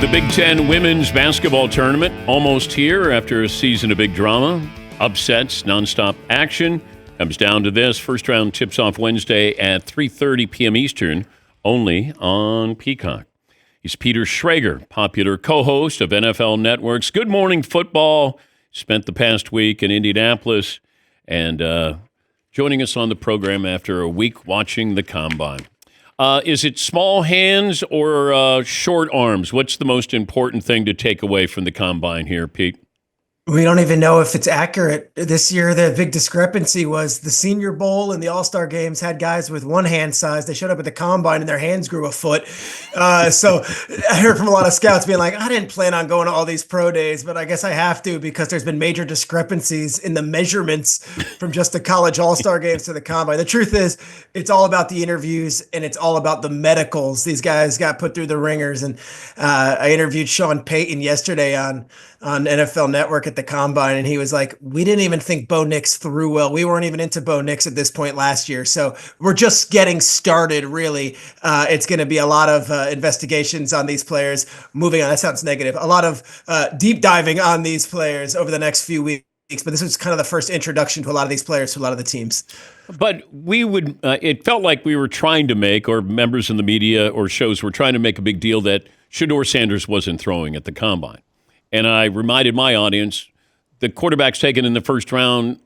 The Big Ten women's basketball tournament almost here after a season of big drama, upsets, nonstop action. Comes down to this. First round tips off Wednesday at 3:30 p.m. Eastern, only on Peacock. He's Peter Schrager, popular co-host of NFL Network's Good Morning Football. Spent the past week in Indianapolis and joining us on the program after a week watching the Combine. Is it small hands or short arms? What's the most important thing to take away from the Combine here, Pete? We don't even know if it's accurate. This year, the big discrepancy was the Senior Bowl and the All-Star games had guys with one hand size. They showed up at the Combine and their hands grew a foot. So I heard from a lot of scouts being like, I didn't plan on going to all these pro days, but I guess I have to because there's been major discrepancies in the measurements from just the college All-Star games to the Combine. The truth is, it's all about the interviews and it's all about the medicals. These guys got put through the ringers. And I interviewed Sean Payton yesterday on NFL Network at the Combine, and he was like, we didn't even think Bo Nix threw well. We weren't even into Bo Nix at this point last year. So we're just getting started, really. It's going to be a lot of investigations on these players. Moving on, that sounds negative. A lot of deep diving on these players over the next few weeks. But this was kind of the first introduction to a lot of these players, to a lot of the teams. But we would, it felt like we were trying to make, or members in the media or shows were trying to make a big deal that Shedeur Sanders wasn't throwing at the Combine. And I reminded my audience, the quarterbacks taken in the first round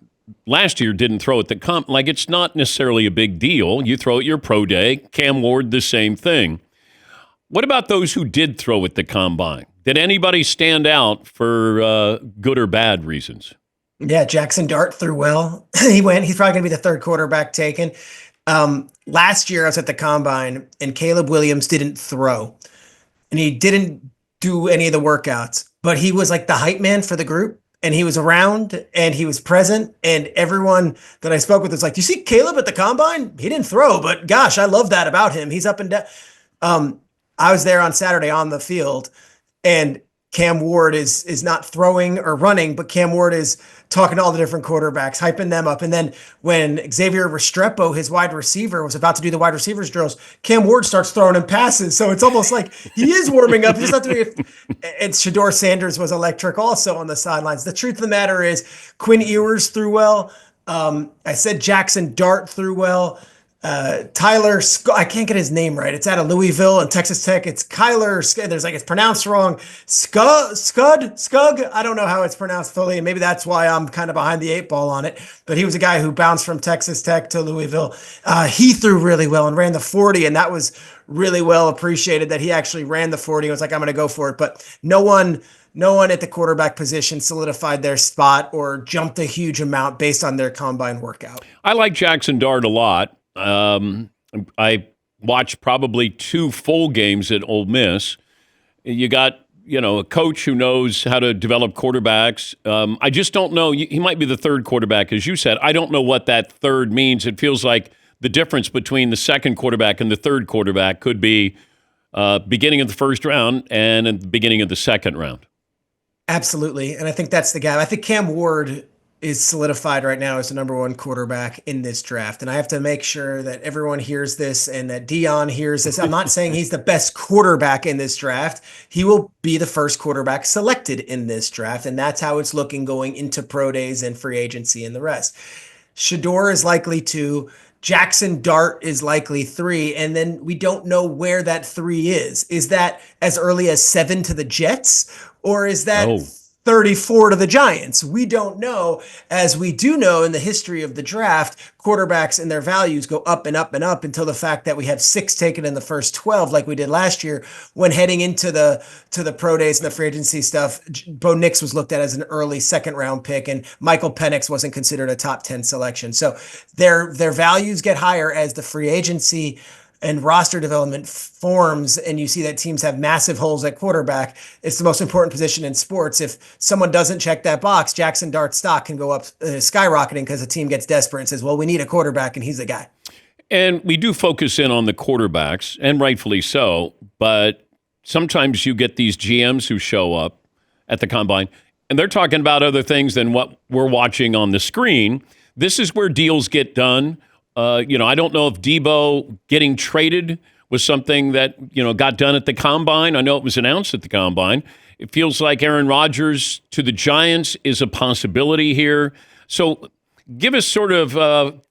last year didn't throw at the like it's not necessarily a big deal. You throw at your pro day. Cam Ward, the same thing. What about those who did throw at the Combine? Did anybody stand out for good or bad reasons? Yeah, Jackson Dart threw well. He's probably going to be the third quarterback taken. Last year I was at the Combine and Caleb Williams didn't throw. And he didn't do any of the workouts, but he was like the hype man for the group. And he was around and he was present. And everyone that I spoke with was like, do you see Caleb at the Combine? He didn't throw, but gosh, I love that about him. He's up and down. I was there on Saturday on the field and Cam Ward is not throwing or running, but Cam Ward is talking to all the different quarterbacks, hyping them up. And then when Xavier Restrepo, his wide receiver, was about to do the wide receivers drills, Cam Ward starts throwing him passes. So it's almost like he is warming up. He's not doing it. And Shedeur Sanders was electric also on the sidelines. The truth of the matter is Quinn Ewers threw well. I said Jackson Dart threw well. Tyler, I can't get his name right. It's out of Louisville and Texas Tech. It's Kyler. It's pronounced wrong. Scug. I don't know how it's pronounced fully, and maybe that's why I'm kind of behind the eight ball on it. But he was a guy who bounced from Texas Tech to Louisville. He threw really well and ran the 40, and that was really well appreciated that he actually ran the 40. He was like, I'm going to go for it. But no one at the quarterback position solidified their spot or jumped a huge amount based on their Combine workout. I like Jackson Dart a lot. I watched probably 2 full games at Ole Miss. You got, a coach who knows how to develop quarterbacks. I just don't know. He might be the third quarterback, as you said. I don't know what that third means. It feels like the difference between the second quarterback and the third quarterback could be beginning of the first round and at the beginning of the second round. Absolutely. And I think that's the gap. I think Cam Ward is solidified right now as the number 1 quarterback in this draft. And I have to make sure that everyone hears this and that Dion hears this. I'm not saying he's the best quarterback in this draft. He will be the first quarterback selected in this draft. And that's how it's looking going into pro days and free agency and the rest. Shedeur is likely 2. Jackson Dart is likely 3. And then we don't know where that 3 is. Is that as early as 7 to the Jets? Or is that 34 to the Giants? We don't know. As we do know in the history of the draft, quarterbacks and their values go up and up and up until the fact that we have 6 taken in the first 12 like we did last year when heading into the pro days and the free agency stuff. Bo Nix was looked at as an early second round pick and Michael Penix wasn't considered a top 10 selection. So their values get higher as the free agency and roster development forms, and you see that teams have massive holes at quarterback. It's the most important position in sports. If someone doesn't check that box, Jackson Dart's stock can go up skyrocketing because a team gets desperate and says, well, we need a quarterback, and he's the guy. And we do focus in on the quarterbacks, and rightfully so, but sometimes you get these GMs who show up at the Combine, and they're talking about other things than what we're watching on the screen. This is where deals get done. I don't know if Debo getting traded was something that, got done at the Combine. I know it was announced at the Combine. It feels like Aaron Rodgers to the Giants is a possibility here. So give us sort of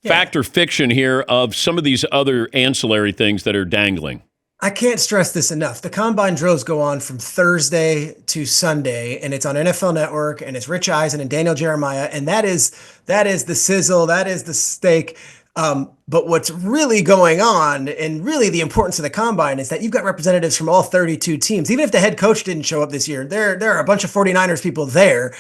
fact or fiction here of some of these other ancillary things that are dangling. I can't stress this enough. The combine drills go on from Thursday to Sunday, and it's on NFL Network, and it's Rich Eisen and Daniel Jeremiah, and that is the sizzle, that is the steak. But what's really going on, and really the importance of the combine, is that you've got representatives from all 32 teams. Even if the head coach didn't show up this year, there are a bunch of 49ers people there.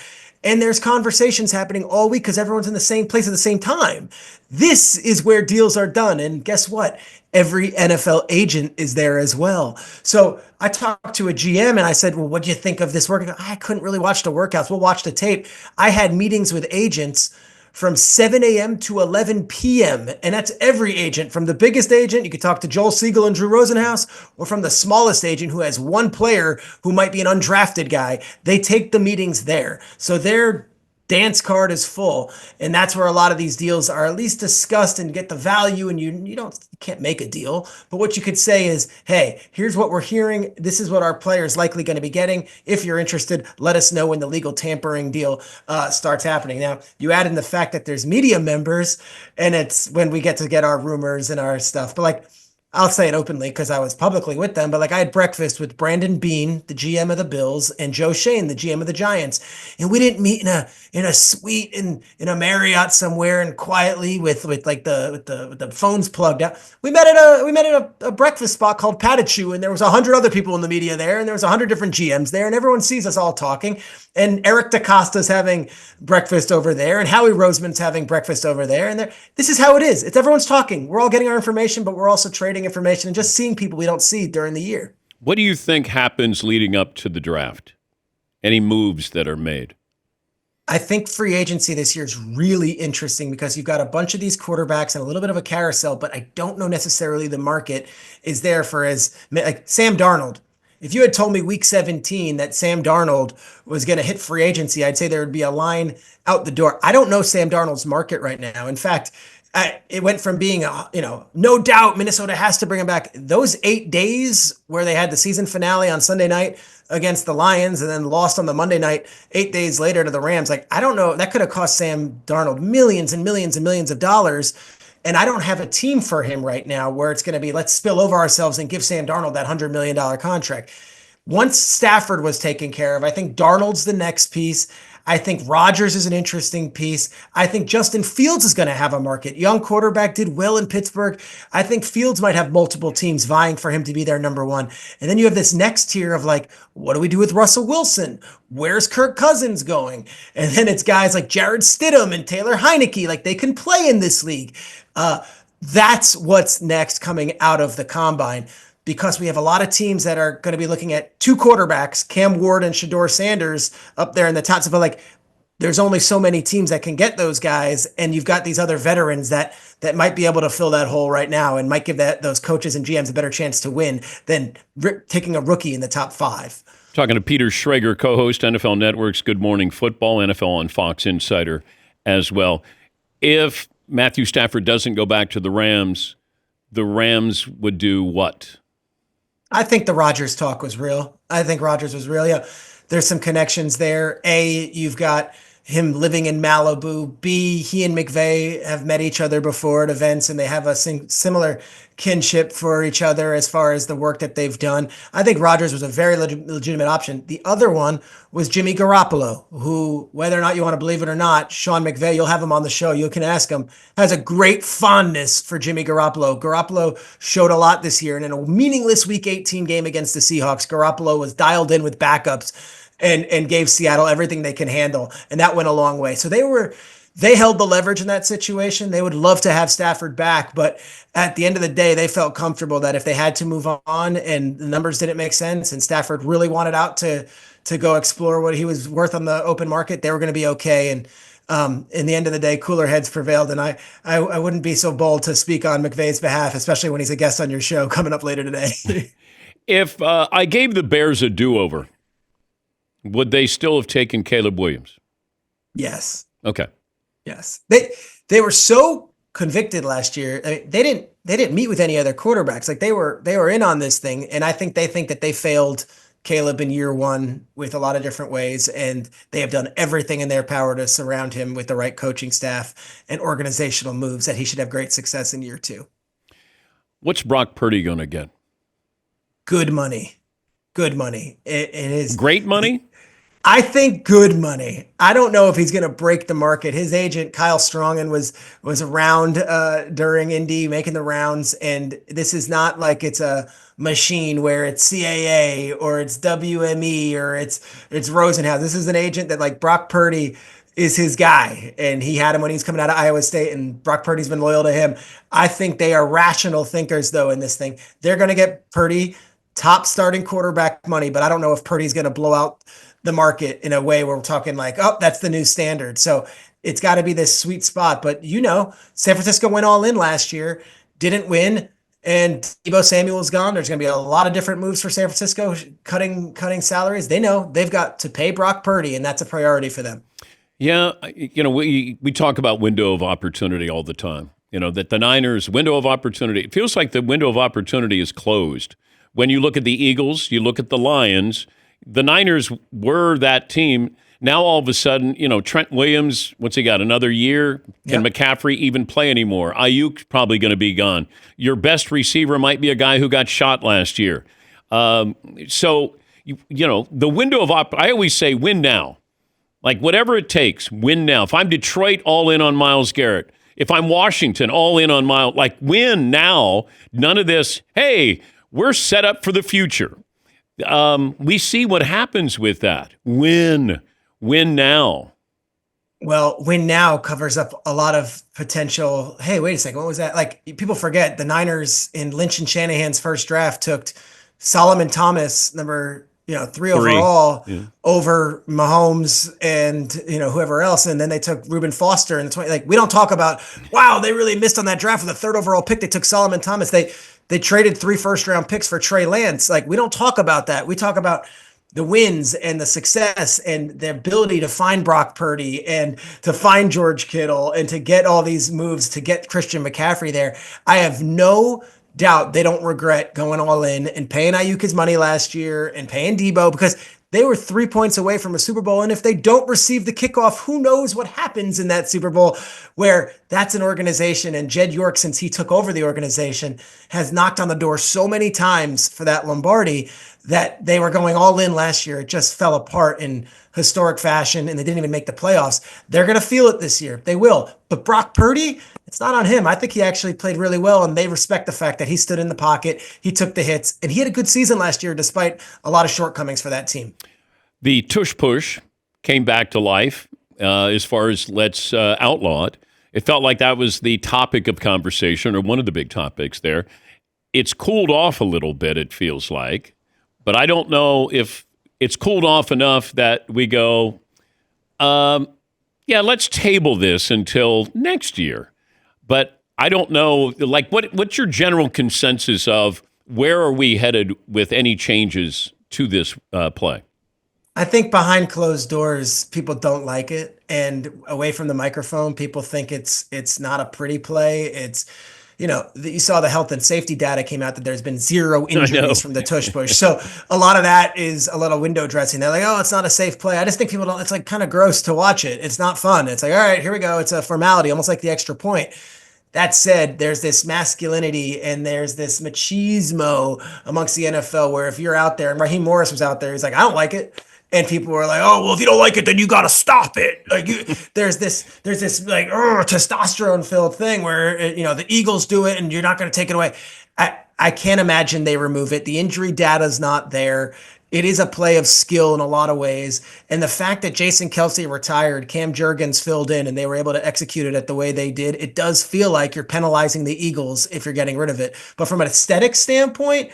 And there's conversations happening all week because everyone's in the same place at the same time. This is where deals are done. And guess what? Every NFL agent is there as well. So I talked to a GM and I said, well, what do you think of this workout? I couldn't really watch the workouts. We'll watch the tape. I had meetings with agents from 7 a.m. to 11 p.m. And that's every agent, from the biggest agent, you could talk to Joel Siegel and Drew Rosenhaus, or from the smallest agent who has one player who might be an undrafted guy. They take the meetings there. So their dance card is full. And that's where a lot of these deals are at least discussed and get the value. And you can't make a deal. But what you could say is, hey, here's what we're hearing. This is what our player is likely going to be getting. If you're interested, let us know when the legal tampering deal starts happening. Now, you add in the fact that there's media members, and it's when we get to get our rumors and our stuff. But like, I'll say it openly because I was publicly with them, but like I had breakfast with Brandon Beane, the GM of the Bills, and Joe Shane, the GM of the Giants. And we didn't meet in a suite in a Marriott somewhere and quietly with the phones plugged out. We met at a breakfast spot called Patachu, and there was 100 other people in the media there, and there was 100 different GMs there, and everyone sees us all talking. And Eric DaCosta's having breakfast over there, and Howie Roseman's having breakfast over there. And this is how it is. It's everyone's talking. We're all getting our information, but we're also trading information and just seeing people we don't see during the year. What do you think happens leading up to the draft? Any moves that are made? I think free agency this year is really interesting because you've got a bunch of these quarterbacks and a little bit of a carousel, but I don't know necessarily the market is there for like Sam Darnold. If you had told me week 17 that Sam Darnold was going to hit free agency, I'd say there would be a line out the door. I don't know Sam Darnold's market right now. In fact, it went from being, no doubt Minnesota has to bring him back. Those 8 days where they had the season finale on Sunday night against the Lions and then lost on the Monday night 8 days later to the Rams. Like, I don't know. That could have cost Sam Darnold millions and millions and millions of dollars. And I don't have a team for him right now where it's going to be, let's spill over ourselves and give Sam Darnold that $100 million contract. Once Stafford was taken care of, I think Darnold's the next piece. I think Rodgers is an interesting piece. I think Justin Fields is going to have a market. Young quarterback, did well in Pittsburgh. I think Fields might have multiple teams vying for him to be their number one. And then you have this next tier of like, what do we do with Russell Wilson? Where's Kirk Cousins going? And then it's guys like Jared Stidham and Taylor Heineke. Like, they can play in this league. That's what's next coming out of the combine, because we have a lot of teams that are going to be looking at two quarterbacks, Cam Ward and Shedeur Sanders, up there in the top. But like, there's only so many teams that can get those guys, and you've got these other veterans that might be able to fill that hole right now and might give those coaches and GMs a better chance to win than taking a rookie in the top 5. Talking to Peter Schrager, co-host, NFL Network's Good Morning Football, NFL on Fox Insider as well. If Matthew Stafford doesn't go back to the Rams would do what? I think the Rodgers talk was real. I think Rodgers was real. Yeah, there's some connections there. A, you've got him living in Malibu. B, he and McVay have met each other before at events, and they have a similar kinship for each other as far as the work that they've done. I think Rodgers was a very legitimate option. The other one was Jimmy Garoppolo, who, whether or not you want to believe it or not, Sean McVay, you'll have him on the show, you can ask him, has a great fondness for Jimmy Garoppolo. Garoppolo showed a lot this year, and in a meaningless Week 18 game against the Seahawks, Garoppolo was dialed in with backups and gave Seattle everything they can handle, and that went a long way. So they held the leverage in that situation. They would love to have Stafford back, but at the end of the day, they felt comfortable that if they had to move on and the numbers didn't make sense and Stafford really wanted out to go explore what he was worth on the open market, they were going to be okay. And in the end of the day, cooler heads prevailed. And I wouldn't be so bold to speak on McVay's behalf, especially when he's a guest on your show coming up later today. If I gave the Bears a do-over, would they still have taken Caleb Williams? Yes. Okay. Yes. They were so convicted last year. I mean, they didn't meet with any other quarterbacks. Like they were in on this thing, and I think they think that they failed Caleb in year one with a lot of different ways, and they have done everything in their power to surround him with the right coaching staff and organizational moves that he should have great success in year two. What's Brock Purdy going to get? Good money. Good money. It is Great money? I think good money. I don't know if he's going to break the market. His agent Kyle Strongen was around during Indy making the rounds, and this is not like it's a machine where it's CAA or it's WME or it's Rosenhaus. This is an agent that, like, Brock Purdy is his guy, and he had him when he was coming out of Iowa State, and Brock Purdy's been loyal to him. I think they are rational thinkers, though, in this thing. They're going to get Purdy top starting quarterback money, but I don't know if Purdy's going to blow out the market in a way where we're talking like, oh, that's the new standard. So it's got to be this sweet spot. But San Francisco went all in last year, didn't win, and Deebo Samuel's gone. There's going to be a lot of different moves for San Francisco, cutting salaries. They know they've got to pay Brock Purdy, and that's a priority for them. Yeah, we talk about window of opportunity all the time. That the Niners' window of opportunity, it feels like the window of opportunity is closed. When you look at the Eagles, you look at the Lions, the Niners were that team. Now all of a sudden, Trent Williams, what's he got, another year? Can McCaffrey even play anymore? Ayuk's probably going to be gone. Your best receiver might be a guy who got shot last year. So, the window of I always say win now. Like, whatever it takes, win now. If I'm Detroit, all in on Myles Garrett. If I'm Washington, all in on Myles. Like, win now. None of this, hey, we're set up for the future. We see what happens with that. Win now. Well, win now covers up a lot of potential. Hey, wait a second. What was that? Like, people forget the Niners in Lynch and Shanahan's first draft took Solomon Thomas, number 3 overall, over Mahomes and whoever else, and then they took Reuben Foster in the 20. Like, we don't talk about, wow, they really missed on that draft with a 3rd overall pick. They took Solomon Thomas. They traded 3 first-round picks for Trey Lance. Like, we don't talk about that. We talk about the wins and the success and the ability to find Brock Purdy and to find George Kittle and to get all these moves to get Christian McCaffrey there. I have no doubt they don't regret going all in and paying Ayuk his money last year and paying Deebo, because they were 3 points away from a Super Bowl. And if they don't receive the kickoff, who knows what happens in that Super Bowl, where that's an organization. And Jed York, since he took over the organization, has knocked on the door so many times for that Lombardi that they were going all in last year. It just fell apart in historic fashion, and they didn't even make the playoffs. They're going to feel it this year. They will. But Brock Purdy, it's not on him. I think he actually played really well, and they respect the fact that he stood in the pocket, he took the hits, and he had a good season last year despite a lot of shortcomings for that team. The tush push came back to life as far as let's outlaw it. It felt like that was the topic of conversation, or one of the big topics there. It's cooled off a little bit, it feels like. But I don't know if it's cooled off enough that we go, let's table this until next year. But I don't know, like, what's your general consensus of where are we headed with any changes to this play? I think behind closed doors, people don't like it. And away from the microphone, people think it's not a pretty play. It's, you saw the health and safety data came out that there's been 0 injuries from the tush push. So a lot of that is a little window dressing. They're like, oh, it's not a safe play. I just think people don't, it's like kind of gross to watch it. It's not fun. It's like, all right, here we go. It's a formality, almost like the extra point. That said, there's this masculinity and there's this machismo amongst the NFL where if you're out there, and Raheem Morris was out there, he's like, I don't like it. And people were like, oh, well, if you don't like it, then you got to stop it. Like, there's this like testosterone filled thing where, the Eagles do it and you're not going to take it away. I can't imagine they remove it. The injury data's not there. It is a play of skill in a lot of ways. And the fact that Jason Kelce retired, Cam Jurgens filled in, and they were able to execute it the way they did, it does feel like you're penalizing the Eagles if you're getting rid of it. But from an aesthetic standpoint,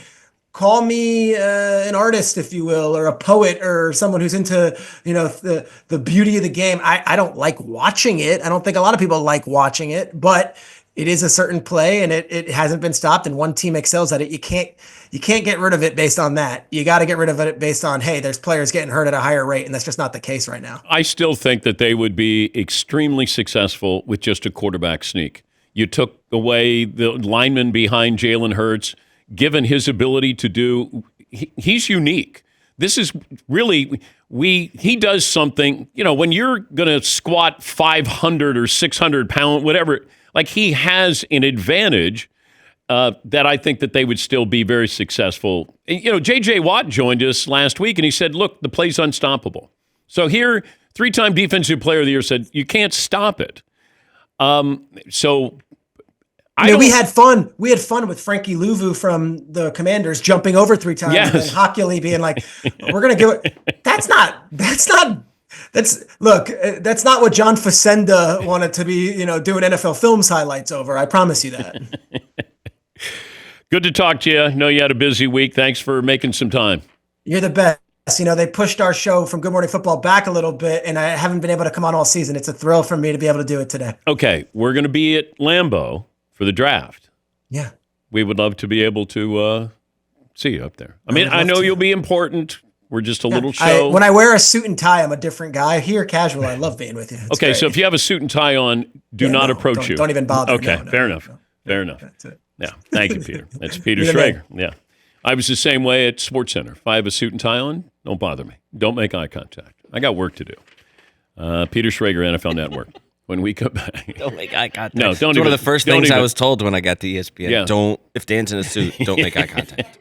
call me an artist, if you will, or a poet, or someone who's into, the beauty of the game. I don't like watching it. I don't think a lot of people like watching it, but it is a certain play, and it hasn't been stopped. And one team excels at it. You can't get rid of it based on that. You got to get rid of it based on, hey, there's players getting hurt at a higher rate, and that's just not the case right now. I still think that they would be extremely successful with just a quarterback sneak. You took away the lineman behind Jalen Hurts, given his ability to do. He's unique. This is really, he does something, when you're going to squat 500 or 600 pound, whatever, like he has an advantage that I think that they would still be very successful. J.J. Watt joined us last week and he said, look, the play's unstoppable. So here, 3-time Defensive Player of the Year said, you can't stop it. We had fun. We had fun with Frankie Louvu from the Commanders jumping over 3 times and then Hockley being like, we're going to give it. That's not what John Facenda wanted to be, doing NFL Films highlights over. I promise you that. Good to talk to you. I know you had a busy week. Thanks for making some time. You're the best. They pushed our show from Good Morning Football back a little bit, and I haven't been able to come on all season. It's a thrill for me to be able to do it today. Okay, we're going to be at Lambeau for the draft. Yeah. We would love to be able to see you up there. I know you'll be important. We're just a little show. When I wear a suit and tie, I'm a different guy. Here, casual, I love being with you. It's okay, great. so if you have a suit and tie on, do not approach you. Don't even bother. Okay, fair enough. Fair enough. That's it. Yeah, thank you, Peter. That's Peter Schrager. Yeah. I was the same way at SportsCenter. If I have a suit and tie on, don't bother me. Don't make eye contact. I got work to do. Peter Schrager, NFL Network. When we come back. Don't make eye contact. No, don't it's even. One of the first things I was told when I got to ESPN. Yeah. If Dan's in a suit, don't make eye contact.